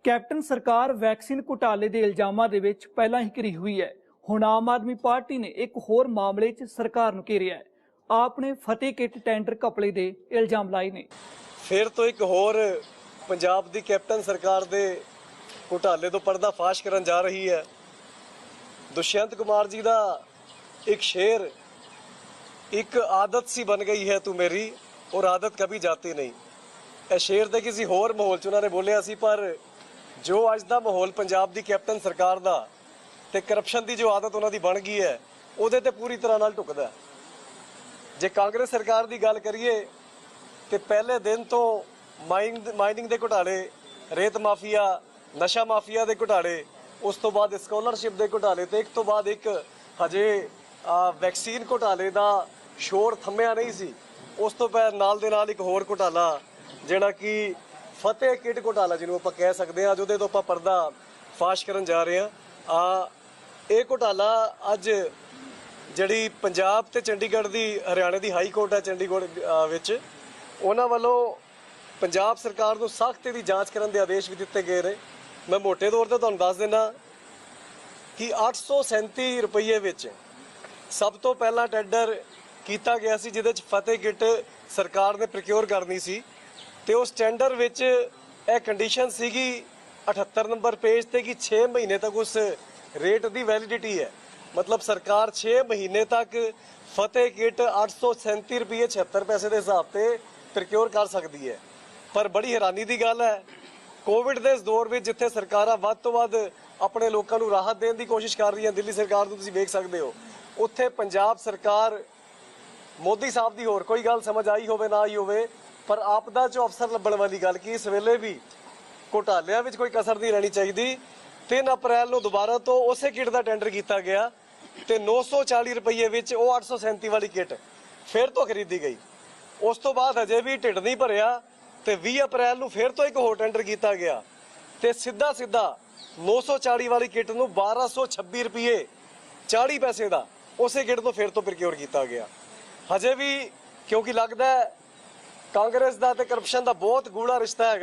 Captain ਸਰਕਾਰ vaccine ਘੁਟਾਲੇ ਦੇ ਇਲਜ਼ਾਮਾਂ ਦੇ ਵਿੱਚ ਪਹਿਲਾਂ ਹੀ ਘਿਰੀ ਹੋਈ ਹੈ। ਹੁਣ ਆਮ ਆਦਮੀ ਪਾਰਟੀ ਨੇ ਇੱਕ ਹੋਰ ਮਾਮਲੇ 'ਚ ਸਰਕਾਰ ਨੂੰ ਘੇਰਿਆ ਹੈ। ਆਪ ਨੇ ਫਤਿਹ ਕਿੱਟ ਟੈਂਡਰ ਘਪਲੇ ਦੇ ਇਲਜ਼ਾਮ ਲਾਏ ਨੇ। ਫਿਰ ਤੋਂ ਇੱਕ ਹੋਰ ਪੰਜਾਬ ਦੀ ਕੈਪਟਨ ਸਰਕਾਰ ਦੇ ਘੁਟਾਲੇ ਤੋਂ ਪਰਦਾਫਾਸ਼ ਕਰਨ ਜਾ ਰਹੀ ਹੈ। दुष्यंत कुमार जी का एक शेर, एक आदत सी बन गई है तू मेरी और आदत कभी जाती नहीं। यह शेर तो किसी होर माहौल च उन्होंने बोलिया सी, पर जो अज का माहौल पंजाब की कैप्टन सरकार का ते करप्शन की जो आदत उन्होंने बन गई है उहदे ते पूरी तरह नाल ढुकदा। जे कांग्रेस सरकार की गल करिए तो पहले दिन तो माइनिंग के घोटाले, रेत माफिया, नशा माफिया के घोटाले, उस तो बाद स्कॉलरशिप के घोटाले, तो एक तो बाद एक हजे वैक्सीन घोटाले का शोर थम्मिया नहीं सी। उस तो नाल दे नाल एक होर घोटाला जिहड़ा कि फतेह किट घोटाला जिन्होंने आप कह सकते हैं, जो तो आप पर्दा फाश करन जा रहे हैं। ये घोटाला अज जिहड़ी पंजाब ते चंडीगढ़ की हरियाणे की हाई कोर्ट है चंडीगढ़ विच, उन्हां वल्लों पंजाब सरकार को सख्त की जांच करने के आदेश भी दिते गए हैं। मैं मोटे तौर पर तुहानूं दस दिना कि 837 रुपये विच सब तो पहला टेंडर किया गया सी, जिहदे च फतेह किट सरकार ने प्रोक्योर करनी सी। ते उस टेंडर विच यह कंडीशन सीगी 78 नंबर पेज ते कि 6 महीने तक उस रेट की वैलिडिटी है। मतलब सरकार 6 महीने तक फतेह किट 837 रुपये 76 पैसे के हिसाब से प्रोक्योर कर सकती है। पर बड़ी हैरानी की गल है, कोविड के इस दौर में जिथे सरकारां वध तो वध अपने लोगों को राहत देने की कोशिश कर रही हैं, दिल्ली सरकार को तुसीं वेख सकते हो, उत्थे पंजाब सरकार मोदी साहब की होर कोई गल समझ आई होवे ना आई होवे, पर आपदा चो अफसर लभण वाली गल कि इस वेले भी घोटालियां विच कोई कसर नहीं रहनी चाहिए। 3 अप्रैल को दोबारा तो उस किट का टेंडर किया गया तो 940 रुपये विच वो 837 वाली किट फिर तो खरीदी गई। उस तो बाद अजे भी ढिड नहीं भरिया तो 20 अप्रैल को फिर तो एक होर टेंडर किया गया तो सीधा 940 वाली किट नूं 1226 रुपये 40 पैसे का उस किट तो फिर तो प्रोक्योर किया गया। हजे भी क्योंकि लगता है कांग्रेस का तो करप्शन का बहुत गूढ़ा रिश्ता है।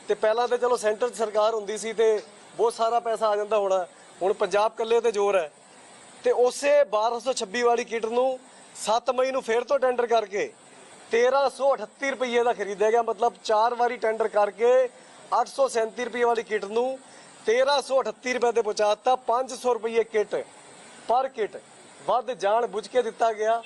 तो पहला तो चलो सेंटर सरकार होंदी सी ते बहुत सारा पैसा आ जाता होना, हुण पंजाब कल्ले ते जोर है। तो उस 1226 वाली किट नूं 7 मई को फिर तो टेंडर करके 1338 रुपये का खरीदा गया। मतलब 4 बारी टेंडर करके 837 रुपये वाली किट नूं 1338 रुपये से पहुँचाता। 500 रुपये किट पर किट वध जान बुझ के दिता गया।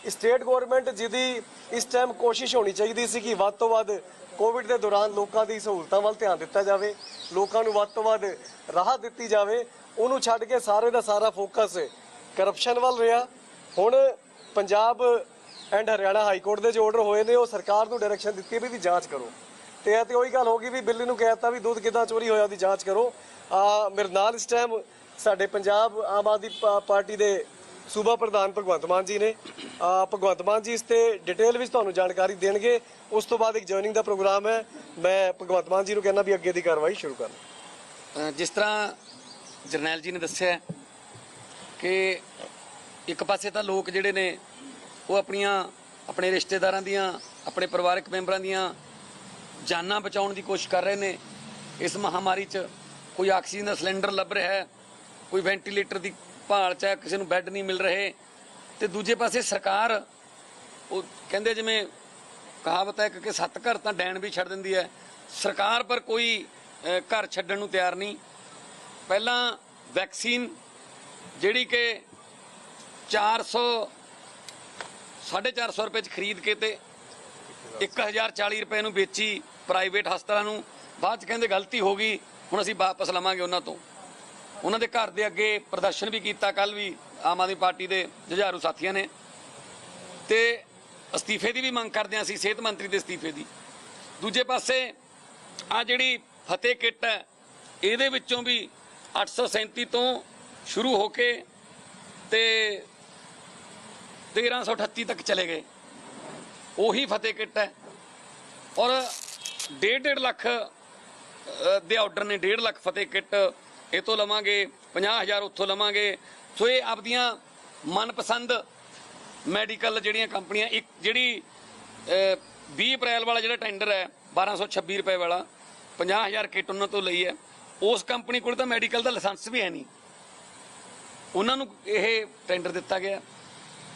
स्टेट गौरमेंट जिहदी इस टाइम कोशिश होनी चाहिए सी कि वध तो वध कोविड के दौरान लोगों की सहूलतों वाल ध्यान दिता जाए, लोगों को वध तो वध राहत दी जाए, उन्होंने छड्ड के सारे का सारा फोकस करप्शन वाल रहा। हुण Punjab and Haryana high court के जो ऑर्डर होए ने, वो सरकार को डायरैक्शन दी भी जांच करो। तो वही गल होगी भी बिल्ली नूं कहता भी दूध किदां चोरी होया दी जांच करो। मेरे नाल इस टाइम साडे पंजाब आम आदमी पार्टी के सूबा प्रधान भगवंत मान जी ने। भगवंत मान जी इस ते डिटेल भी तुहानूं जानकारी देणगे। उस तो बाद एक जॉइनिंग का प्रोग्राम है। मैं भगवंत मान जी नूं कहना भी अगे की कार्रवाई शुरू कर। जिस तरह जरनैल जी ने दस्सिया कि एक पासे तो लोग जिहड़े ने वो अपने रिश्तेदारां दियां, अपने परिवारक मैंबरां दियां जानां बचाउण दी कोशिश कर रहे हैं। इस महामारी च कोई ऑक्सीजन का सिलेंडर लभ रहा है, कोई वेंटीलेटर की भाल च है, किसी नूं बैड नहीं मिल रहे। तो दूजे पासे सरकार वो कहंदे जिवें कहावत है कि 7 घर तां डैन भी छड्ड दिंदी है, सरकार पर कोई घर छड्डण नूं तैयार नहीं। पहलां वैक्सीन जिहड़ी कि 450 रुपये खरीद के ते 1040 रुपये नूं बेची प्राइवेट हस्पतालों, बाद कहते गलती हो गई, हुण असीं वापस लवांगे उन्हां तों। उन्हां दे घर दे अगे प्रदर्शन भी किया, कल भी आम आदमी पार्टी के जुझारू साथियों ने। तो अस्तीफे की भी मंग करदे असीं, सेहत मंत्री के अस्तीफे की। दूजे पासे आ जिहड़ी फतेह किट है, इहदे विच्चों भी 837 तो शुरू होके ते 1338 तक चले गए, वही फतेह किट है। और 1.5 लाख दे ऑर्डर ने, 1.5 लाख फतेह किट ये तो लवांगे, 50,000 उत्थों लवांगे। सो ये आपदियां मनपसंद मैडिकल जिहड़ियां कंपनियां, एक जिहड़ी 20 अप्रैल वाला जिहड़ा टेंडर है 1226 रुपए वाला, 50,000 किट उन्होंने तो लई है, ਉਸ ਕੰਪਨੀ ਕੋਲ ਤਾਂ ਮੈਡੀਕਲ ਦਾ ਲਾਇਸੈਂਸ ਵੀ ਹੈ ਨਹੀਂ, ਉਹਨਾਂ ਨੂੰ ਇਹ ਟੈਂਡਰ ਦਿੱਤਾ ਗਿਆ।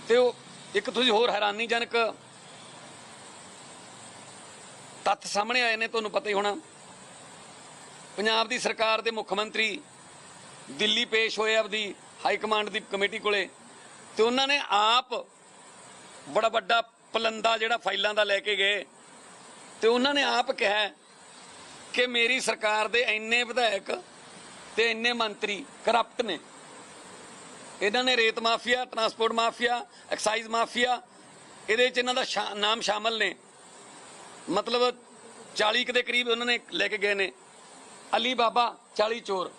ਤੇ ਉਹ ਇੱਕ ਤੁਸੀਂ ਹੋਰ ਹੈਰਾਨੀਜਨਕ ਤੱਥ ਸਾਹਮਣੇ ਆਏ ਨੇ, ਤੁਹਾਨੂੰ ਪਤਾ ਹੀ ਹੋਣਾ, ਪੰਜਾਬ ਦੀ ਸਰਕਾਰ ਦੇ ਮੁੱਖ ਮੰਤਰੀ ਦਿੱਲੀ ਪੇਸ਼ ਹੋਏ ਆਪਦੀ ਹਾਈ ਕਮਾਂਡ ਦੀ ਕਮੇਟੀ ਕੋਲੇ, ਤੇ ਉਹਨਾਂ ਨੇ ਆਪ ਬੜਾ ਵੱਡਾ ਪਲੰਦਾ ਜਿਹੜਾ ਫਾਈਲਾਂ ਦਾ ਲੈ ਕੇ ਗਏ, ਤੇ ਉਹਨਾਂ ਨੇ ਆਪ ਕਿਹਾ ਕਿ ਮੇਰੀ ਸਰਕਾਰ ਦੇ ਇੰਨੇ ਵਿਧਾਇਕ ਤੇ ਇੰਨੇ ਮੰਤਰੀ ਕਰਪਟ ਨੇ, ਇਹਨਾਂ ਨੇ ਰੇਤ mafia, transport mafia, excise mafia, ਇਹਦੇ ਵਿੱਚ ਇਹਨਾਂ ਦਾ ਨਾਮ ਸ਼ਾਮਲ ਨੇ। ਮਤਲਬ 40 ਦੇ ਕਰੀਬ ਉਹਨਾਂ ਨੇ ਲੈ ਕੇ ਗਏ ਨੇ। ਅਲੀ ਬਾਬਾ 40 ਚੋਰ।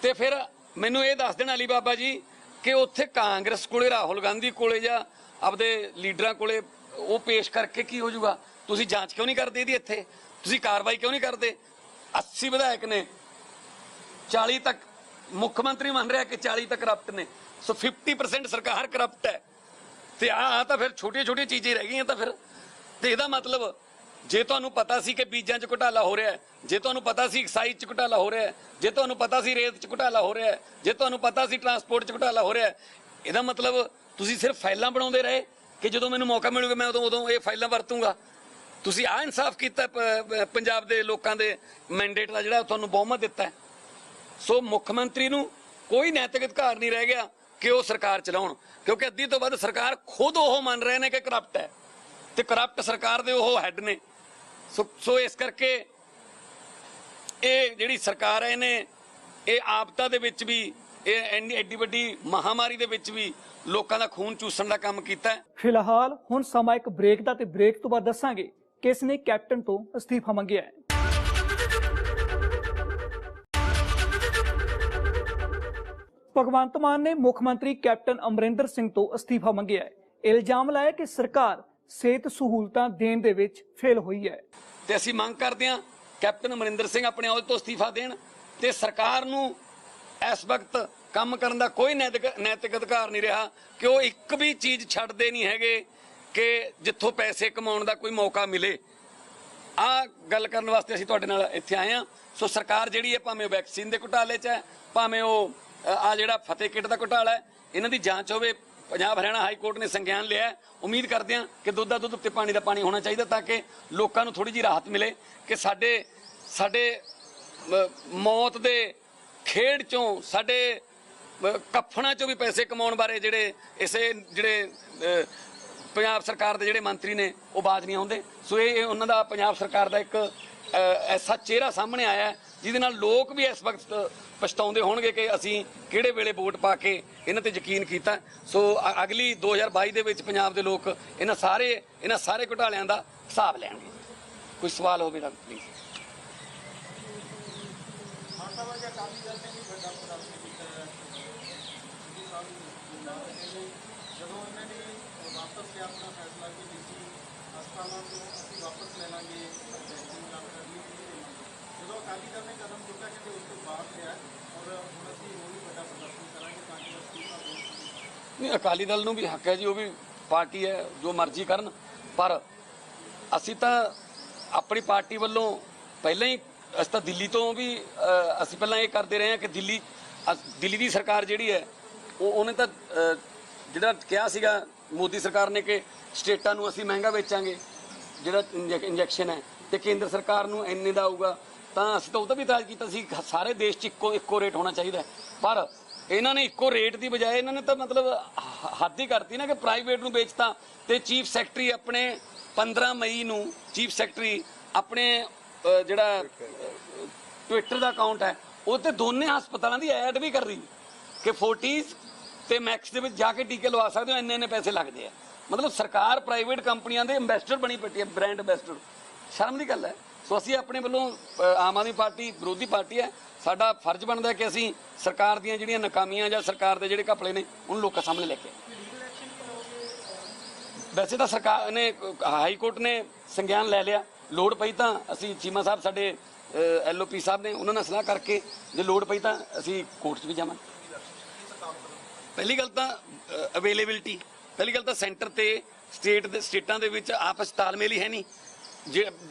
ਤੇ ਫਿਰ ਮੈਨੂੰ ਇਹ ਦੱਸ ਦੇਣ ਅਲੀ ਬਾਬਾ ਜੀ ਕਿ ਉੱਥੇ ਕਾਂਗਰਸ ਕੋਲੇ, ਰਾਹੁਲ ਗਾਂਧੀ ਕੋਲੇ ਜਾਂ ਆਪਦੇ ਲੀਡਰਾਂ ਕੋਲੇ ਉਹ ਪੇਸ਼ ਕਰਕੇ ਕੀ ਹੋ ਜਾਊਗਾ? ਤੁਸੀਂ ਜਾਂਚ ਕਿਉਂ ਨਹੀਂ ਕਰਦੇ ਇਹਦੀ? ਇੱਥੇ ਤੁਸੀਂ ਕਾਰਵਾਈ ਕਿਉਂ ਨਹੀਂ ਕਰਦੇ? 80 ਵਿਧਾਇਕ ਨੇ, 40 ਤੱਕ ਮੁੱਖ ਮੰਤਰੀ ਮੰਨ ਰਿਹਾ ਕਿ 40 ਤੱਕ ਕਰਪਟ ਨੇ। ਸੋ 50% ਸਰਕਾਰ ਕਰਪਟ ਹੈ। ਤੇ ਆ ਤਾਂ ਫਿਰ ਛੋਟੀਆਂ ਛੋਟੀਆਂ ਚੀਜ਼ਾਂ ਰਹਿ ਗਈਆਂ। ਤਾਂ ਫਿਰ ਤੇ ਇਹਦਾ ਮਤਲਬ ਜੇ ਤੁਹਾਨੂੰ ਪਤਾ ਸੀ ਕਿ ਬੀਜਾਂ 'ਚ ਘੁਟਾਲਾ ਹੋ ਰਿਹਾ ਹੈ, ਜੇ ਤੁਹਾਨੂੰ ਪਤਾ ਸੀ ਐਕਸਾਈਜ਼ 'ਚ ਘੁਟਾਲਾ ਹੋ ਰਿਹਾ ਹੈ, ਜੇ ਤੁਹਾਨੂੰ ਪਤਾ ਸੀ ਰੇਤ 'ਚ ਘੁਟਾਲਾ ਹੋ ਰਿਹਾ ਹੈ, ਜੇ ਤੁਹਾਨੂੰ ਪਤਾ ਸੀ ਟਰਾਂਸਪੋਰਟ 'ਚ ਘੁਟਾਲਾ ਹੋ ਰਿਹਾ ਹੈ, ਇਹਦਾ ਮਤਲਬ ਤੁਸੀਂ ਸਿਰਫ ਫਾਈਲਾਂ ਬਣਾਉਂਦੇ ਰਹੇ ਕਿ ਜਦੋਂ ਮੈਨੂੰ ਮੌਕਾ ਮਿਲੂਗਾ ਮੈਂ ਉਦੋਂ ਇਹ ਫਾਈਲਾਂ ਵਰਤੂੰਗਾ। ਤੁਸੀਂ ਆ ਇਨਸਾਫ ਕੀਤਾ ਪੰਜਾਬ ਦੇ ਲੋਕਾਂ ਦੇ ਮੈਂਡੇਟ ਦਾ ਜਿਹੜਾ ਤੁਹਾਨੂੰ ਬਹੁਮਤ ਦਿੱਤਾ ਹੈ। ਸੋ ਮੁੱਖ ਮੰਤਰੀ ਨੂੰ ਕੋਈ ਨੈਤਿਕ ਅਧਿਕਾਰ ਨਹੀਂ ਰਹਿ ਗਿਆ ਕਿ ਉਹ ਸਰਕਾਰ ਚਲਾਉਣ, ਕਿਉਂਕਿ ਅੱਧੀ ਤੋਂ ਵੱਧ ਸਰਕਾਰ ਖੁਦ ਉਹ ਮੰਨ ਰਹੇ ਨੇ ਕਿ ਕਰਪਟ ਹੈ ਤੇ ਕਰਪਟ ਸਰਕਾਰ ਦੇ ਉਹ ਹੈੱਡ ਨੇ। ਸੋ ਇਸ ਕਰਕੇ ਇਹ ਜਿਹੜੀ ਸਰਕਾਰ ਹੈ ਇਹਨੇ ਇਹ ਆਪਦਾ ਦੇ ਵਿੱਚ ਵੀ ਇਹ ਐਡੀ ਵੱਡੀ ਮਹਾਮਾਰੀ ਦੇ ਵਿੱਚ ਵੀ ਲੋਕਾਂ ਦਾ ਖੂਨ ਚੂਸਣ ਦਾ ਕੰਮ ਕੀਤਾ ਹੈ। ਫਿਲਹਾਲ ਹੁਣ ਸਮਾਂ ਇੱਕ ਬ੍ਰੇਕ ਦਾ, ਤੇ ਬ੍ਰੇਕ ਤੋਂ ਬਾਅਦ ਦੱਸਾਂਗੇ ਕਿਸ ਨੇ ਕੈਪਟਨ ਤੋਂ ਅਸਤੀਫਾ ਮੰਗਿਆ ਹੈ। ਭਗਵੰਤ ਮਾਨ ਨੇ ਮੁੱਖ ਮੰਤਰੀ ਕੈਪਟਨ ਅਮਰਿੰਦਰ ਸਿੰਘ ਤੋਂ ਅਸਤੀਫਾ ਮੰਗਿਆ ਹੈ। ਇਲਜ਼ਾਮ ਲਾਇਆ ਕਿ ਸਰਕਾਰ ਸਿਹਤ ਸਹੂਲਤਾਂ ਦੇਣ ਦੇ ਵਿੱਚ ਫੇਲ ਹੋਈ ਹੈ। ਤੇ ਅਸੀਂ ਮੰਗ ਕਰਦੇ ਹਾਂ ਕੈਪਟਨ ਅਮਰਿੰਦਰ ਸਿੰਘ ਆਪਣੇ ਅਹੁਦੇ ਤੋਂ ਅਸਤੀਫਾ ਦੇਣ ਤੇ ਸਰਕਾਰ ਨੂੰ ਇਸ ਵਕਤ ਕੰਮ ਕਰਨ ਦਾ ਕੋਈ ਨੈਤਿਕ ਅਧਿਕਾਰ ਨਹੀਂ ਰਿਹਾ ਕਿ ਉਹ ਇੱਕ ਵੀ ਚੀਜ਼ ਛੱਡਦੇ ਨਹੀਂ ਹੈਗੇ ਕਿ ਜਿੱਥੋਂ ਪੈਸੇ ਕਮਾਉਣ ਦਾ ਕੋਈ ਮੌਕਾ ਮਿਲੇ। ਆਹ ਗੱਲ ਕਰਨ ਵਾਸਤੇ ਅਸੀਂ ਤੁਹਾਡੇ ਨਾਲ ਇੱਥੇ ਆਏ ਹਾਂ। ਸੋ ਸਰਕਾਰ ਜਿਹੜੀ ਹੈ, ਭਾਵੇਂ ਵੈਕਸੀਨ ਦੇ ਘੁਟਾਲੇ 'ਚ ਹੈ, ਭਾਵੇਂ ਉਹ ਆ ਜਿਹੜਾ ਫਤਿਹ ਕਿੱਟ ਦਾ ਘੁਟਾਲਾ ਹੈ, ਇਹਨਾਂ ਦੀ ਜਾਂਚ ਹੋਵੇ। ਪੰਜਾਬ ਹਰਿਆਣਾ ਹਾਈ ਕੋਰਟ ਨੇ ਸੰਗਿਆਨ ਲਿਆ। ਉਮੀਦ ਕਰਦੇ ਹਾਂ ਕਿ ਦੁੱਧ ਦਾ ਦੁੱਧ ਤੇ ਪਾਣੀ ਦਾ ਪਾਣੀ ਹੋਣਾ ਚਾਹੀਦਾ ਤਾਂ ਕਿ ਲੋਕਾਂ ਨੂੰ ਥੋੜੀ ਜਿਹੀ ਰਾਹਤ ਮਿਲੇ ਕਿ ਸਾਡੇ ਮੌਤ ਦੇ ਖੇਡ ਚੋਂ, ਸਾਡੇ ਕਫਨਾਂ ਚੋਂ ਵੀ ਪੈਸੇ ਕਮਾਉਣ ਬਾਰੇ ਜਿਹੜੇ ਪੰਜਾਬ ਸਰਕਾਰ ਦੇ ਜਿਹੜੇ ਮੰਤਰੀ ਨੇ ਉਹ ਬਾਜ਼ ਨਹੀਂ ਆਉਂਦੇ। ਸੋ ਇਹ ਉਹਨਾਂ ਦਾ ਪੰਜਾਬ ਸਰਕਾਰ ਦਾ ਇੱਕ ਐਸਾ ਚਿਹਰਾ ਸਾਹਮਣੇ ਆਇਆ ਜਿਹਦੇ ਨਾਲ ਲੋਕ ਵੀ ਇਸ ਵਕਤ ਪਛਤਾਉਂਦੇ ਹੋਣਗੇ ਕਿ ਅਸੀਂ ਕਿਹੜੇ ਵੇਲੇ ਵੋਟ ਪਾ ਕੇ ਇਹਨਾਂ ਤੇ ਯਕੀਨ ਕੀਤਾ। ਸੋ ਅਗਲੀ 2022 ਦੇ ਵਿੱਚ ਪੰਜਾਬ ਦੇ ਲੋਕ ਇਹਨਾਂ ਸਾਰੇ ਘੁਟਾਲਿਆਂ ਦਾ ਹਿਸਾਬ ਲੈਣਗੇ। ਕੋਈ ਸਵਾਲ ਹੋਵੇ ਤਾਂ ਪਲੀਜ਼। ਨਹੀਂ, ਅਕਾਲੀ ਦਲ ਨੂੰ ਵੀ ਹੱਕ ਹੈ ਜੀ, ਉਹ ਵੀ ਪਾਰਟੀ ਹੈ, ਜੋ ਮਰਜ਼ੀ ਕਰਨ। ਪਰ ਅਸੀਂ ਤਾਂ ਆਪਣੀ ਪਾਰਟੀ ਵੱਲੋਂ ਪਹਿਲਾਂ ਹੀ, ਅਸੀਂ ਤਾਂ ਦਿੱਲੀ ਤੋਂ ਵੀ ਅਸੀਂ ਪਹਿਲਾਂ ਇਹ ਕਰਦੇ ਰਹੇ ਹਾਂ ਕਿ ਦਿੱਲੀ ਦੀ ਸਰਕਾਰ ਜਿਹੜੀ ਹੈ ਉਹਨੇ ਤਾਂ ਜਿਹੜਾ ਕਿਹਾ ਸੀਗਾ ਮੋਦੀ ਸਰਕਾਰ ਨੇ ਕਿ ਸਟੇਟਾਂ ਨੂੰ ਅਸੀਂ ਮਹਿੰਗਾ ਵੇਚਾਂਗੇ ਜਿਹੜਾ ਇੰਜੈਕਸ਼ਨ ਹੈ, ਤੇ ਕੇਂਦਰ ਸਰਕਾਰ ਨੂੰ ਇੰਨੇ ਦਾ ਆਊਗਾ। ਤਾਂ ਅਸੀਂ ਤਾਂ ਉਹਦਾ ਵੀ ਇਤਰਾਜ਼ ਕੀਤਾ ਸੀ ਸਾਰੇ ਦੇਸ਼ 'ਚ ਇੱਕੋ ਰੇਟ ਹੋਣਾ ਚਾਹੀਦਾ। ਪਰ ਇਹਨਾਂ ਨੇ ਇੱਕੋ ਰੇਟ ਦੀ ਬਜਾਏ ਇਹਨਾਂ ਨੇ ਤਾਂ ਮਤਲਬ ਹੱਦ ਹੀ ਕਰਤੀ ਨਾ ਕਿ ਪ੍ਰਾਈਵੇਟ ਨੂੰ ਵੇਚਤਾ। ਤੇ ਚੀਫ ਸੈਕਟਰੀ ਆਪਣੇ 15 ਮਈ ਨੂੰ ਚੀਫ ਸੈਕਟਰੀ ਆਪਣੇ ਜਿਹੜਾ ਟਵਿੱਟਰ ਦਾ ਅਕਾਊਂਟ ਹੈ ਉਹ ਤੇ ਦੋਨੇ ਹਸਪਤਾਲਾਂ ਦੀ ਐਡ ਵੀ ਕਰ ਰਹੀ ਕਿ ਫੋਰਟੀਜ਼ ਤੇ ਮੈਕਸ ਦੇ ਵਿੱਚ ਜਾ ਕੇ ਟੀਕੇ ਲਵਾ ਸਕਦੇ ਹੋ, ਇੰਨੇ ਪੈਸੇ ਲੱਗਦੇ ਆ। ਮਤਲਬ ਸਰਕਾਰ ਪ੍ਰਾਈਵੇਟ ਕੰਪਨੀਆਂ ਦੇ ਅੰਬੈਸਡਰ ਬਣੀ ਪਈ ਹੈ, ਬ੍ਰਾਂਡ ਅੰਬੈਸਡਰ। ਸ਼ਰਮ ਦੀ ਗੱਲ ਹੈ। ਸੋ ਅਸੀਂ ਆਪਣੇ ਵੱਲੋਂ, ਆਮ ਆਦਮੀ ਪਾਰਟੀ ਵਿਰੋਧੀ ਪਾਰਟੀ ਹੈ, ਸਾਡਾ ਫਰਜ਼ ਬਣਦਾ ਕਿ ਅਸੀਂ ਸਰਕਾਰ ਦੀਆਂ ਜਿਹੜੀਆਂ ਨਾਕਾਮੀਆਂ ਜਾਂ ਸਰਕਾਰ ਦੇ ਜਿਹੜੇ ਘਪਲੇ ਨੇ ਉਹਨੂੰ ਲੋਕਾਂ ਸਾਹਮਣੇ ਲੈ ਕੇ। ਵੈਸੇ ਤਾਂ ਸਰਕਾਰ ਨੇ, ਹਾਈ ਕੋਰਟ ਨੇ ਸੰਗਿਆਨ ਲੈ ਲਿਆ। ਲੋੜ ਪਈ ਤਾਂ ਅਸੀਂ ਚੀਮਾ ਸਾਹਿਬ ਸਾਡੇ LOP ਸਾਹਿਬ ਨੇ, ਉਹਨਾਂ ਨਾਲ ਸਲਾਹ ਕਰਕੇ ਜੇ ਲੋੜ ਪਈ ਤਾਂ ਅਸੀਂ ਕੋਰਟ 'ਚ ਵੀ ਜਾਵਾਂਗੇ। ਪਹਿਲੀ ਗੱਲ ਤਾਂ ਅਵੇਲੇਬਿਲਿਟੀ, ਪਹਿਲੀ ਗੱਲ ਤਾਂ ਸੈਂਟਰ ਤੇ ਸਟੇਟਾਂ ਦੇ ਵਿੱਚ ਆਪਸ ਤਾਲਮੇਲ ਹੀ ਹੈ ਨਹੀਂ।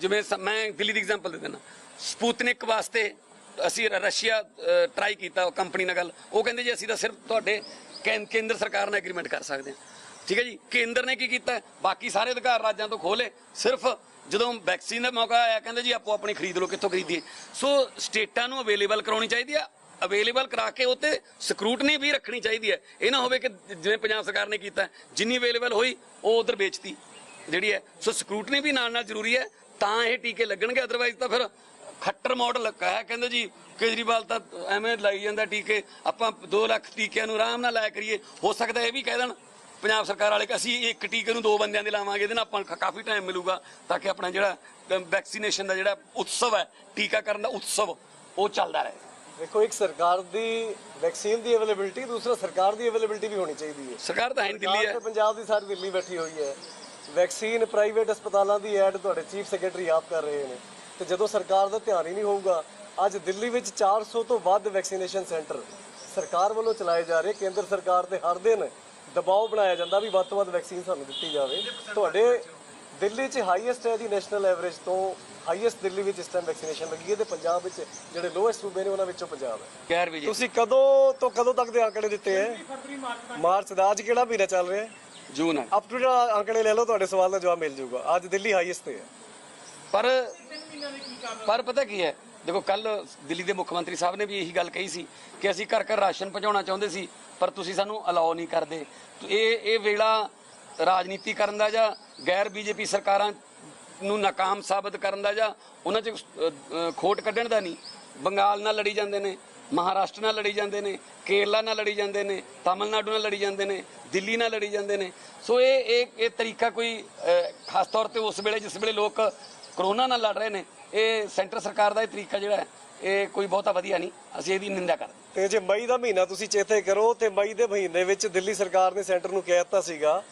ਜਿਵੇਂ ਮੈਂ ਦਿੱਲੀ ਦੀ ਐਗਜ਼ਾਮਪਲ ਦੇ ਦਿੰਦਾ, ਸਪੂਤਨਿਕ ਵਾਸਤੇ ਅਸੀਂ ਰਸ਼ੀਆ ਟਰਾਈ ਕੀਤਾ ਕੰਪਨੀ ਨਾਲ ਗੱਲ, ਉਹ ਕਹਿੰਦੇ ਜੀ ਅਸੀਂ ਤਾਂ ਸਿਰਫ ਤੁਹਾਡੇ ਕੇਂਦਰ ਸਰਕਾਰ ਨਾਲ ਐਗਰੀਮੈਂਟ ਕਰ ਸਕਦੇ ਹਾਂ। ਠੀਕ ਹੈ ਜੀ, ਕੇਂਦਰ ਨੇ ਕੀ ਕੀਤਾ, ਬਾਕੀ ਸਾਰੇ ਅਧਿਕਾਰ ਰਾਜਾਂ ਤੋਂ ਖੋਲੇ, ਸਿਰਫ ਜਦੋਂ ਵੈਕਸੀਨ ਦਾ ਮੌਕਾ ਆਇਆ ਕਹਿੰਦੇ ਜੀ ਆਪੋ ਆਪਣੀ ਖਰੀਦ ਲਓ, ਕਿੱਥੋਂ ਖਰੀਦੀਏ। ਸੋ ਸਟੇਟਾਂ ਨੂੰ ਅਵੇਲੇਬਲ ਕਰਾਉਣੀ ਚਾਹੀਦੀ ਆ, ਅਵੇਲੇਬਲ ਕਰਾ ਕੇ ਉਹ 'ਤੇ ਸਕਰੂਟਨੀ ਵੀ ਰੱਖਣੀ ਚਾਹੀਦੀ ਹੈ। ਇਹ ਨਾ ਹੋਵੇ ਕਿ ਜਿਵੇਂ ਪੰਜਾਬ ਸਰਕਾਰ ਨੇ ਕੀਤਾ, ਜਿੰਨੀ ਅਵੇਲੇਬਲ ਹੋਈ ਉਹ ਉਧਰ ਵੇਚਤੀ ਜਿਹੜੀ ਹੈ। ਸੋ ਸਕਰੂਟਨੀ ਵੀ ਨਾਲ ਨਾਲ ਜ਼ਰੂਰੀ ਹੈ, ਤਾਂ ਇਹ ਟੀਕੇ ਲੱਗਣਗੇ। ਅਦਰਵਾਈਜ਼ ਤਾਂ ਫਿਰ ਖੱਟਰ ਮਾਡਲ ਹੈ, ਕਹਿੰਦੇ ਜੀ ਕੇਜਰੀਵਾਲ ਤਾਂ ਐਵੇਂ ਲਾਈ ਜਾਂਦਾ ਟੀਕੇ, ਆਪਾਂ 2 ਲੱਖ ਟੀਕਿਆਂ ਨੂੰ ਆਰਾਮ ਨਾਲ ਲਾਇਆ ਕਰੀਏ। ਹੋ ਸਕਦਾ ਇਹ ਵੀ ਕਹਿ ਦੇਣ ਪੰਜਾਬ ਸਰਕਾਰ ਵਾਲੇ ਕਿ ਅਸੀਂ ਇੱਕ ਟੀਕੇ ਨੂੰ 2 ਬੰਦਿਆਂ ਦੇ ਲਾਵਾਂਗੇ, ਇਹਦੇ ਨਾਲ ਆਪਾਂ ਨੂੰ ਕਾਫੀ ਟਾਈਮ ਮਿਲੂਗਾ, ਤਾਂ ਕਿ ਆਪਣਾ ਜਿਹੜਾ ਵੈਕਸੀਨੇਸ਼ਨ ਦਾ ਜਿਹੜਾ ਉਤਸਵ ਹੈ, ਟੀਕਾਕਰਨ ਦਾ ਉਤਸਵ, ਉਹ ਚੱਲਦਾ ਰਹੇ। ਦੇਖੋ, ਇੱਕ ਸਰਕਾਰ ਦੀ ਵੈਕਸੀਨ ਦੀ ਅਵੇਲੇਬਿਲਿਟੀ, ਦੂਸਰਾ ਸਰਕਾਰ ਦੀ ਅਵੇਲੇਬਿਲਿਟੀ ਵੀ ਹੋਣੀ ਚਾਹੀਦੀ ਹੈ। ਸਰਕਾਰ ਤਾਂ ਹੈ ਨਹੀਂ, ਦਿੱਲੀ ਹੈ, ਪੰਜਾਬ ਦੀ ਸਾਰੀ ਦਿੱਲੀ ਬੈਠੀ ਹੋਈ ਹੈ। ਵੈਕਸੀਨ ਪ੍ਰਾਈਵੇਟ ਹਸਪਤਾਲਾਂ ਦੀ ਐਡ ਤੁਹਾਡੇ ਚੀਫ ਸੈਕਟਰੀ ਆਪ ਕਰ ਰਹੇ ਨੇ, ਤੇ ਜਦੋਂ ਸਰਕਾਰ ਦਾ ਧਿਆਨ ਹੀ ਨਹੀਂ ਹੋਊਗਾ। ਅੱਜ ਦਿੱਲੀ ਵਿੱਚ 400 ਤੋਂ ਵੱਧ ਵੈਕਸੀਨੇਸ਼ਨ ਸੈਂਟਰ ਸਰਕਾਰ ਵੱਲੋਂ ਚਲਾਏ ਜਾ ਰਹੇ। ਕੇਂਦਰ ਸਰਕਾਰ ਤੇ ਹਰ ਦਿਨ ਦਬਾਅ ਬਣਾਇਆ ਜਾਂਦਾ ਵੀ ਵੱਧ ਤੋਂ ਵੱਧ ਵੈਕਸੀਨ ਸਾਨੂੰ ਦਿੱਤੀ ਜਾਵੇ। ਤੁਹਾਡੇ ਦਿੱਲੀ 'ਚ ਹਾਈਐਸਟ ਹੈ ਜੀ, ਨੈਸ਼ਨਲ ਐਵਰੇਜ ਤੋਂ ਹਾਈਐਸਟ ਦਿੱਲੀ ਵਿੱਚ ਇਸ ਟਾਈਮ ਵੈਕਸੀਨੇਸ਼ਨ ਲੱਗੀ ਹੈ, ਤੇ ਪੰਜਾਬ ਵਿੱਚ ਜਿਹੜੇ ਲੋਐਸਟ ਸੂਬੇ ਨੇ ਉਹਨਾਂ ਵਿੱਚੋਂ ਪੰਜਾਬ ਹੈ। ਖੈਰ ਵੀ ਜੀ, ਤੁਸੀਂ ਕਦੋਂ ਤੋਂ ਕਦੋਂ ਤੱਕ ਦੇ ਆંકੜੇ ਦਿੱਤੇ ਹੈ? ਮਾਰਚ ਦਾ। ਅੱਜ ਕਿਹੜਾ ਮਹੀਨਾ ਚੱਲ ਰਿਹਾ ਹੈ? ਜੂਨ ਹੈ। ਅਪ ਟੂ ਡੇਟ ਆંકੜੇ ਲੈ ਲਓ, ਤੁਹਾਡੇ ਸਵਾਲ ਦਾ ਜਵਾਬ ਮਿਲ ਜਾਊਗਾ। ਅੱਜ ਦਿੱਲੀ ਹਾਈਐਸਟ ਤੇ ਹੈ। ਪਰ ਪਤਾ ਕੀ ਹੈ, ਦੇਖੋ ਕੱਲ ਦਿੱਲੀ ਦੇ ਮੁੱਖ ਮੰਤਰੀ ਸਾਹਿਬ ਨੇ ਵੀ ਇਹੀ ਗੱਲ ਕਹੀ ਸੀ ਕਿ ਅਸੀਂ ਘਰ ਘਰ ਰਾਸ਼ਨ ਪਹੁੰਚਾਉਣਾ ਚਾਹੁੰਦੇ ਸੀ, ਪਰ ਤੁਸੀਂ ਸਾਨੂੰ ਅਲਾਓ ਨਹੀਂ ਕਰਦੇ। ਇਹ ਵੇਲਾ ਰਾਜਨੀਤੀ ਕਰਨ ਦਾ ਜਾਂ ਗੈਰ ਬੀਜੇਪੀ ਸਰਕਾਰਾਂ ਨੂੰ ਨਾਕਾਮ ਸਾਬਤ ਕਰਨ ਦਾ ਜਾਂ ਉਹਨਾਂ 'ਚ ਖੋਟ ਕੱਢਣ ਦਾ ਨਹੀਂ। ਬੰਗਾਲ ਨਾਲ ਲੜੀ ਜਾਂਦੇ ਨੇ, ਮਹਾਰਾਸ਼ਟਰ ਨਾਲ ਲੜੀ ਜਾਂਦੇ ਨੇ, ਕੇਰਲਾ ਨਾਲ ਲੜੀ ਜਾਂਦੇ ਨੇ, ਤਾਮਿਲਨਾਡੂ ਨਾਲ ਲੜੀ ਜਾਂਦੇ ਨੇ, ਦਿੱਲੀ ਨਾਲ ਲੜੀ ਜਾਂਦੇ ਨੇ। ਸੋ ਇਹ ਤਰੀਕਾ ਕੋਈ ਖਾਸ ਤੌਰ ਤੇ ਉਸ ਵੇਲੇ ਜਿਸ ਵੇਲੇ ਲੋਕ ਕਰੋਨਾ ਨਾਲ ਲੜ ਰਹੇ ਨੇ, ਇਹ ਸੈਂਟਰ ਸਰਕਾਰ ਦਾ ਇਹ ਤਰੀਕਾ ਜਿਹੜਾ ਹੈ ਇਹ ਕੋਈ ਬਹੁਤਾ ਵਧੀਆ ਨਹੀਂ, ਅਸੀਂ ਇਹਦੀ ਨਿੰਦਾ ਕਰਦੇ। ਤੇ ਜੇ ਮਈ ਦਾ ਮਹੀਨਾ ਤੁਸੀਂ ਚੇਤੇ ਕਰੋ, ਤੇ ਮਈ ਦੇ ਮਹੀਨੇ ਵਿੱਚ ਦਿੱਲੀ ਸਰਕਾਰ ਨੇ ਸੈਂਟਰ ਨੂੰ ਕਹਿ ਦਿੱਤਾ ਸੀਗਾ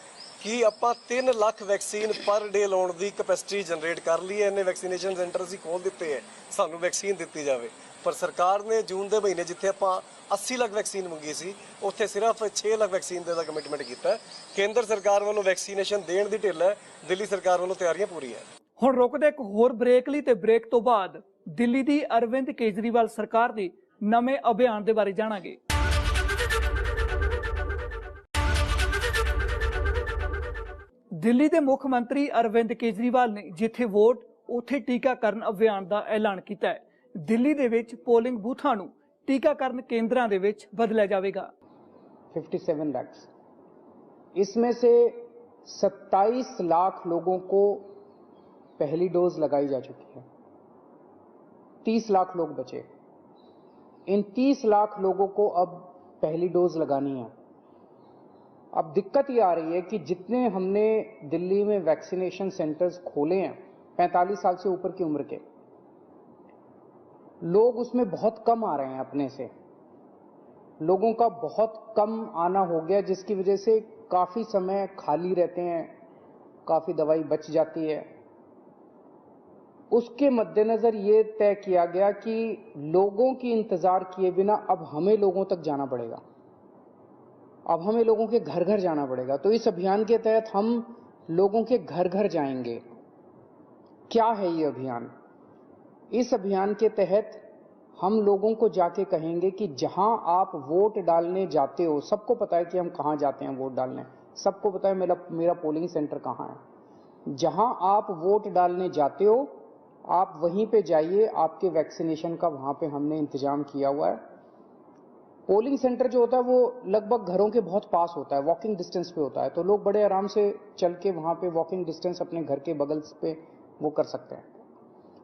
ਕਿ ਆਪਾਂ 3 ਲੱਖ ਵੈਕਸੀਨ ਪਰ ਡੇ ਲਾਉਣ ਦੀ ਕੈਪੈਸਿਟੀ ਜਨਰੇਟ ਕਰ ਲਈ ਹੈ। ਇਹਨੇ ਵੈਕਸੀਨੇਸ਼ਨ ਸੈਂਟਰ ਅਸੀਂ ਖੋਲ ਦਿੱਤੇ ਹੈ, ਸਾਨੂੰ ਵੈਕਸੀਨ ਦਿੱਤੀ ਜਾਵੇ। ਪਰ ਸਰਕਾਰ ਨੇ ਜੂਨ ਦੇ ਮਹੀਨੇ ਜਿੱਥੇ ਆਪਾਂ 80 ਲੱਖ ਵੈਕਸੀਨ ਮੰਗੀ ਸੀ, ਉੱਥੇ ਸਿਰਫ 6 ਲੱਖ ਵੈਕਸੀਨ ਦੇ ਦਾ ਕਮਿਟਮੈਂਟ ਕੀਤਾ। ਕੇਂਦਰ ਸਰਕਾਰ ਵੱਲੋਂ ਵੈਕਸੀਨੇਸ਼ਨ ਦੇਣ ਦੀ ਢਿੱਲ ਹੈ, ਦਿੱਲੀ ਸਰਕਾਰ ਵੱਲੋਂ ਤਿਆਰੀਆਂ ਪੂਰੀਆਂ। ਹੁਣ ਰੁਕਦੇ ਇੱਕ ਹੋਰ ਬ੍ਰੇਕ ਲਈ, ਤੇ ਬ੍ਰੇਕ ਤੋਂ ਬਾਅਦ ਦਿੱਲੀ ਦੀ ਅਰਵਿੰਦ ਕੇਜਰੀਵਾਲ ਸਰਕਾਰ ਦੇ ਨਵੇਂ ਅਭਿਆਨ ਦੇ ਬਾਰੇ ਜਾਣਾਂਗੇ। ਦਿੱਲੀ ਦੇ ਮੁੱਖ ਮੰਤਰੀ ਅਰਵਿੰਦ ਕੇਜਰੀਵਾਲ ਨੇ ਜਿੱਥੇ ਵੋਟ ਉੱਥੇ ਟੀਕਾਕਰਨ ਅਭਿਆਨ ਦਾ ਐਲਾਨ ਕੀਤਾ ਹੈ। ਦਿੱਲੀ ਦੇ ਵਿੱਚ ਪੋਲਿੰਗ ਬੂਥਾਂ ਨੂੰ ਟੀਕਾਕਰਨ ਕੇਂਦਰਾਂ ਦੇ ਵਿੱਚ ਬਦਲਿਆ ਜਾਵੇਗਾ। 57 लाख, इसमें से 27 लाख लोगों को पहली डोज लगाई जा चुकी है। 30 लाख लोग बचे। इन 30 लाख लोगों को अब पहली डोज लगानी है। अब दिक्कत ये आ रही है कि जितने हमने दिल्ली में वैक्सीनेशन सेंटर्स खोले हैं, 45 साल से ऊपर की उम्र के लोग उसमें बहुत कम आ रहे हैं। अपने से लोगों का बहुत कम आना हो गया, जिसकी वजह से काफी समय खाली रहते हैं, काफी दवाई बच जाती है। उसके मद्देनजर ये तय किया गया कि लोगों की इंतजार किए बिना अब हमें लोगों तक जाना पड़ेगा, अब हमें लोगों के घर घर जाना पड़ेगा। तो इस अभियान के तहत हम लोगों के घर घर जाएंगे। क्या है ये अभियान? इस अभियान के तहत हम लोगों को जाके कहेंगे कि जहां आप वोट डालने जाते हो, सबको पता है कि हम कहां जाते हैं वोट डालने, सबको पता है मेरा पोलिंग सेंटर कहां है। जहां आप वोट डालने जाते हो, आप वहीं पे जाइए। आपके वैक्सीनेशन का वहां पे हमने इंतजाम किया हुआ है। पोलिंग सेंटर जो होता है वो लगभग घरों के बहुत पास होता है, वॉकिंग डिस्टेंस पे होता है, तो लोग बड़े आराम से चल के वहां पे वॉकिंग डिस्टेंस अपने घर के बगल पे वो कर सकते हैं।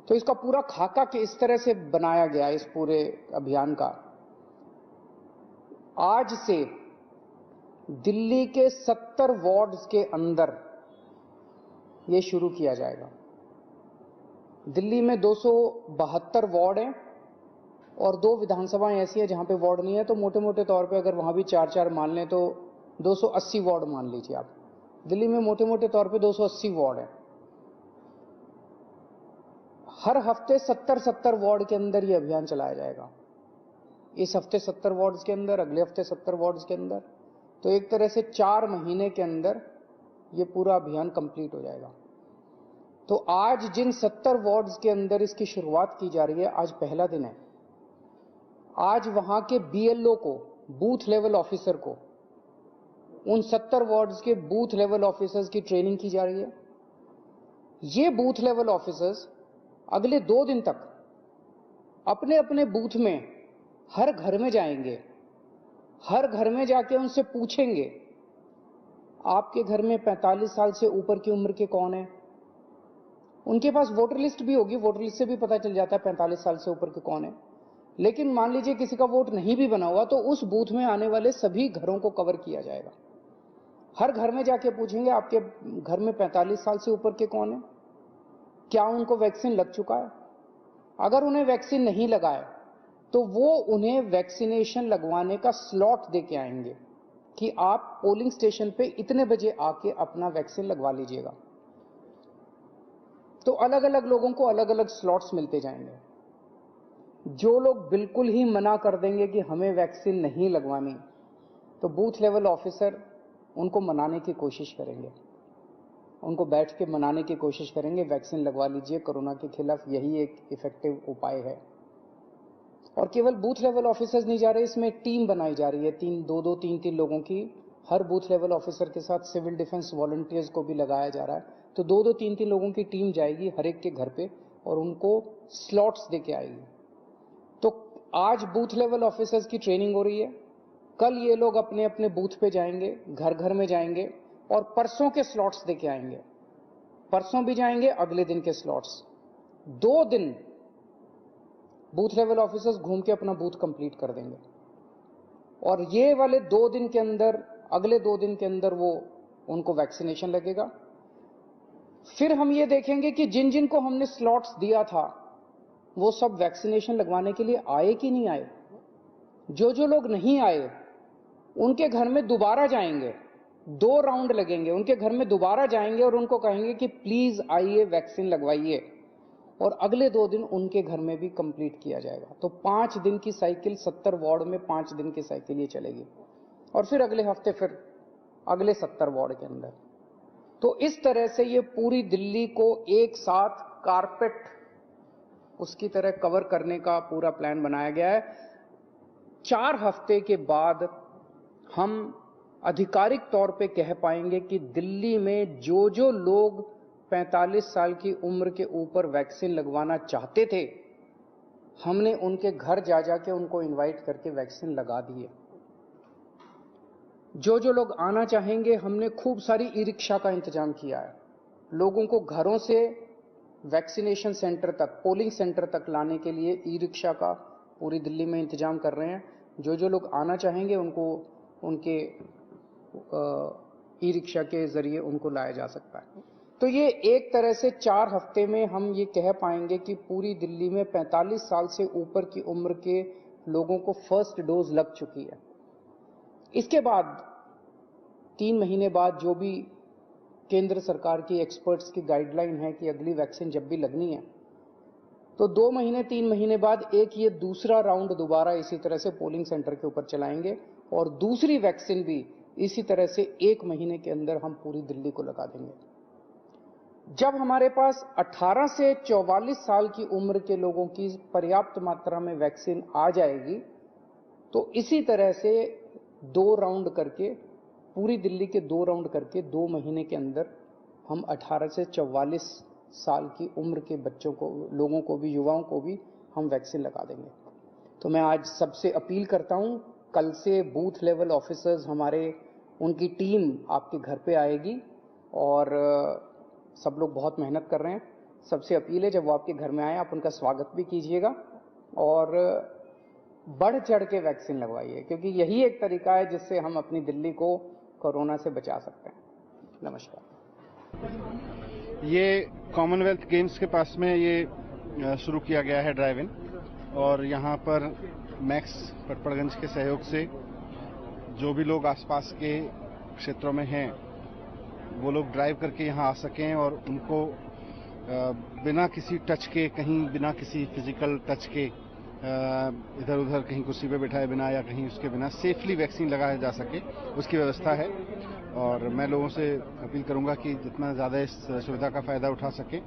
तो इसका पूरा खाका के इस तरह से बनाया गया इस पूरे अभियान का। आज से दिल्ली के 70 वार्ड्स के अंदर ये शुरू किया जाएगा। दिल्ली में 272 वार्ड हैं और 2 विधानसभाएं ऐसी हैं जहां पे वार्ड नहीं है, तो मोटे मोटे तौर पे अगर वहां भी 4-4 मान लें तो 280 वार्ड मान लीजिए आप। दिल्ली में मोटे मोटे तौर पे 280 वार्ड हैं। हर हफ्ते 70 वार्ड के अंदर ये अभियान चलाया जाएगा। इस हफ्ते 70 वार्ड्स के अंदर, अगले हफ्ते 70 वार्ड्स के अंदर, तो एक तरह से 4 महीने के अंदर ये पूरा अभियान कंप्लीट हो जाएगा। तो आज जिन 70 वार्ड्स के अंदर इसकी शुरुआत की जा रही है, आज पहला दिन है। आज वहां के बीएलओ को, बूथ लेवल ऑफिसर को, उन 70 वार्ड्स के बूथ लेवल ऑफिसर्स की ट्रेनिंग की जा रही है। ये बूथ लेवल ऑफिसर्स अगले 2 दिन तक अपने अपने बूथ में हर घर में जाएंगे, हर घर में जाके उनसे पूछेंगे आपके घर में 45 साल से ऊपर की उम्र के कौन है। उनके पास वोटर लिस्ट भी होगी, वोटर लिस्ट से भी पता चल जाता है 45 साल से ऊपर के कौन है। लेकिन मान लीजिए किसी का वोट नहीं भी बना हुआ, तो उस बूथ में आने वाले सभी घरों को कवर किया जाएगा। हर घर में जाके पूछेंगे आपके घर में 45 साल से ऊपर के कौन है, क्या उनको वैक्सीन लग चुका है। अगर उन्हें वैक्सीन नहीं लगा है तो वो उन्हें वैक्सीनेशन लगवाने का स्लॉट दे के आएंगे कि आप पोलिंग स्टेशन पे इतने बजे आके अपना वैक्सीन लगवा लीजिएगा। तो अलग अलग लोगों को अलग अलग स्लॉट्स मिलते जाएंगे। जो लोग बिल्कुल ही मना कर देंगे कि हमें वैक्सीन नहीं लगवानी, तो बूथ लेवल ऑफिसर उनको मनाने की कोशिश करेंगे, उनको बैठ के मनाने की कोशिश करेंगे, वैक्सीन लगवा लीजिए, कोरोना के खिलाफ यही एक इफेक्टिव उपाय है। और केवल बूथ लेवल ऑफिसर्स नहीं जा रहे, इसमें टीम बनाई जा रही है, 3 लोगों की। हर बूथ लेवल ऑफिसर के साथ सिविल डिफेंस वॉलंटियर्स को भी लगाया जा रहा है। तो 2-3 लोगों की टीम जाएगी हर एक के घर पे और उनको स्लॉट्स दे के आएगी। तो आज बूथ लेवल ऑफिसर्स की ट्रेनिंग हो रही है, कल ये लोग अपने अपने बूथ पे जाएंगे, घर घर में जाएंगे और परसों के स्लॉट्स दे के आएंगे। परसों भी जाएंगे, अगले दिन के स्लॉट्स। 2 दिन बूथ लेवल ऑफिसर्स घूम के अपना बूथ कंप्लीट कर देंगे और ये वाले 2 दिन के अंदर, अगले 2 दिन के अंदर वो उनको वैक्सीनेशन लगेगा। फिर हम ये देखेंगे कि जिन जिन को हमने स्लॉट्स दिया था वो सब वैक्सीनेशन लगवाने के लिए आए कि नहीं आए। जो जो लोग नहीं आए उनके घर में दोबारा जाएंगे, 2 राउंड लगेंगे, उनके घर में दोबारा जाएंगे और उनको कहेंगे कि प्लीज आइए वैक्सीन लगवाइए, और अगले 2 दिन उनके घर में भी कंप्लीट किया जाएगा। तो 5 दिन की साइकिल, 70 वार्ड में 5 दिन की साइकिल ये चलेगी और फिर अगले हफ्ते फिर अगले 70 वार्ड के अंदर। तो इस तरह से ये पूरी दिल्ली को एक साथ कारपेट उसकी तरह कवर करने का पूरा प्लान बनाया गया है। 4 हफ्ते के बाद हम आधिकारिक तौर पे कह पाएंगे कि दिल्ली में जो जो लोग 45 साल की उम्र के ऊपर वैक्सीन लगवाना चाहते थे, हमने उनके घर जा जाके उनको इनवाइट करके वैक्सीन लगा दी है। जो जो लोग आना चाहेंगे, हमने खूब सारी ई रिक्शा का इंतजाम किया है। लोगों को घरों से वैक्सीनेशन सेंटर तक, पोलिंग सेंटर तक लाने के लिए ई रिक्शा का पूरी दिल्ली में इंतजाम कर रहे हैं। जो जो लोग आना चाहेंगे उनको उनके ई रिक्शा के जरिए उनको लाया जा सकता है। तो ये एक तरह से 4 हफ्ते में हम ये कह पाएंगे कि पूरी दिल्ली में 45 साल से ऊपर की उम्र के लोगों को फर्स्ट डोज लग चुकी है। इसके बाद 3 महीने बाद जो भी केंद्र सरकार की एक्सपर्ट्स की गाइडलाइन है कि अगली वैक्सीन जब भी लगनी है, तो 2 महीने 3 महीने बाद एक ये दूसरा राउंड दोबारा इसी तरह से पोलिंग सेंटर के ऊपर चलाएंगे और दूसरी वैक्सीन भी इसी तरह से 1 महीने के अंदर हम पूरी दिल्ली को लगा देंगे। जब हमारे पास 18 से 44 साल की उम्र के लोगों की पर्याप्त मात्रा में वैक्सीन आ जाएगी, तो इसी तरह से 2 राउंड करके, पूरी दिल्ली के 2 राउंड करके 2 महीने के अंदर हम 18 से 44 साल की उम्र के बच्चों को, लोगों को भी, युवाओं को भी हम वैक्सीन लगा देंगे। तो मैं आज सबसे अपील करता हूं, कल से बूथ लेवल ऑफिसर्स हमारे, उनकी टीम आपके घर पे आएगी और सब लोग बहुत मेहनत कर रहे हैं। सबसे अपील है, जब वो आपके घर में आए आप उनका स्वागत भी कीजिएगा और बढ़ चढ़ के वैक्सीन लगवाइए, क्योंकि यही एक तरीका है जिससे हम अपनी दिल्ली को कोरोना से बचा सकते हैं। नमस्कार। ये कॉमनवेल्थ गेम्स के पास में ये शुरू किया गया है ड्राइव इन, और यहाँ पर मैक्स पटपड़गंज के सहयोग से जो भी लोग आसपास के क्षेत्रों में हैं वो लोग ड्राइव करके यहाँ आ सकें और उनको बिना किसी टच के, कहीं बिना किसी फिजिकल टच के इधर उधर कहीं कुर्सी पे बैठाए बिना या कहीं उसके बिना सेफली वैक्सीन लगाया जा सके, उसकी व्यवस्था है। और मैं लोगों से अपील करूंगा कि जितना ज़्यादा इस सुविधा का फायदा उठा सके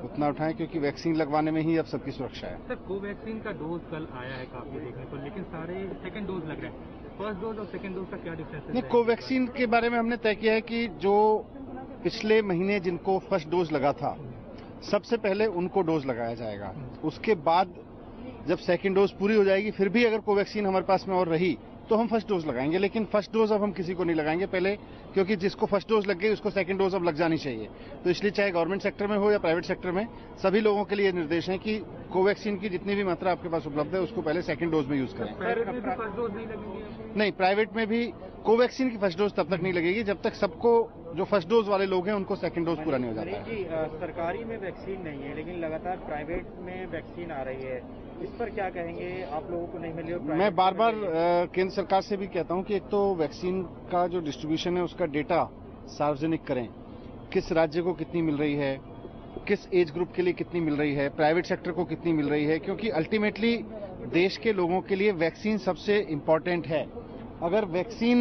उतना उठाएं, क्योंकि वैक्सीन लगवाने में ही अब सबकी सुरक्षा है। सर, कोवैक्सीन का डोज कल आया है काफी देखने को, लेकिन सारे सेकंड डोज लग रहे हैं। फर्स्ट डोज और सेकंड डोज का क्या डिफरेंस है? नहीं, कोवैक्सीन के बारे में हमने तय किया है कि जो पिछले महीने जिनको फर्स्ट डोज लगा था, सबसे पहले उनको डोज लगाया जाएगा। उसके बाद जब सेकंड डोज पूरी हो जाएगी, फिर भी अगर कोवैक्सीन हमारे पास में और रही तो हम फर्स्ट डोज लगाएंगे। लेकिन फर्स्ट डोज अब हम किसी को नहीं लगाएंगे पहले, क्योंकि जिसको फर्स्ट डोज लग गई उसको सेकंड डोज अब लग जानी चाहिए। तो इसलिए चाहे गवर्नमेंट सेक्टर में हो या प्राइवेट सेक्टर में, सभी लोगों के लिए निर्देश है कि कोवैक्सीन की जितनी भी मात्रा आपके पास उपलब्ध है उसको पहले सेकंड डोज में यूज करें। प्राइवेट में भी फर्स्ट डोज नहीं लगेंगे? नहीं, प्राइवेट में भी कोवैक्सीन की फर्स्ट डोज तब तक नहीं लगेगी जब तक सबको, जो फर्स्ट डोज वाले लोग हैं, उनको सेकंड डोज पूरा नहीं हो जाता है। सरकारी में वैक्सीन नहीं है, लेकिन लगातार प्राइवेट में वैक्सीन आ रही है, इस पर क्या कहेंगे? आप लोगों को नहीं मिली और मैं बार बार केंद्र सरकार से भी कहता हूं कि एक तो वैक्सीन का जो डिस्ट्रीब्यूशन है उसका डेटा सार्वजनिक करें, किस राज्य को कितनी मिल रही है, किस एज ग्रुप के लिए कितनी मिल रही है, प्राइवेट सेक्टर को कितनी मिल रही है, क्योंकि अल्टीमेटली देश के लोगों के लिए वैक्सीन सबसे इम्पोर्टेंट है। अगर वैक्सीन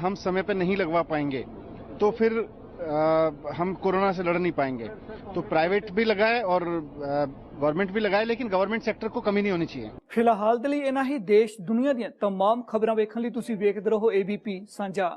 हम समय पर नहीं लगवा पाएंगे तो फिर हम कोरोना से लड़ नहीं पाएंगे। तो प्राइवेट भी लगाए और गवर्नमेंट भी लगाए, लेकिन गवर्नमेंट सेक्टर को कमी नहीं होनी चाहिए। ਫਿਲਹਾਲ ਦੇ ਲਈ ਇਹਨਾਂ ਹੀ ਦੇਸ਼ ਦੁਨੀਆ ਦੀਆਂ तमाम ਖਬਰਾਂ ਵੇਖਣ ਲਈ ਤੁਸੀਂ ਵੇਖਦੇ ਰਹੋ ABP ਸਾਂਝਾ।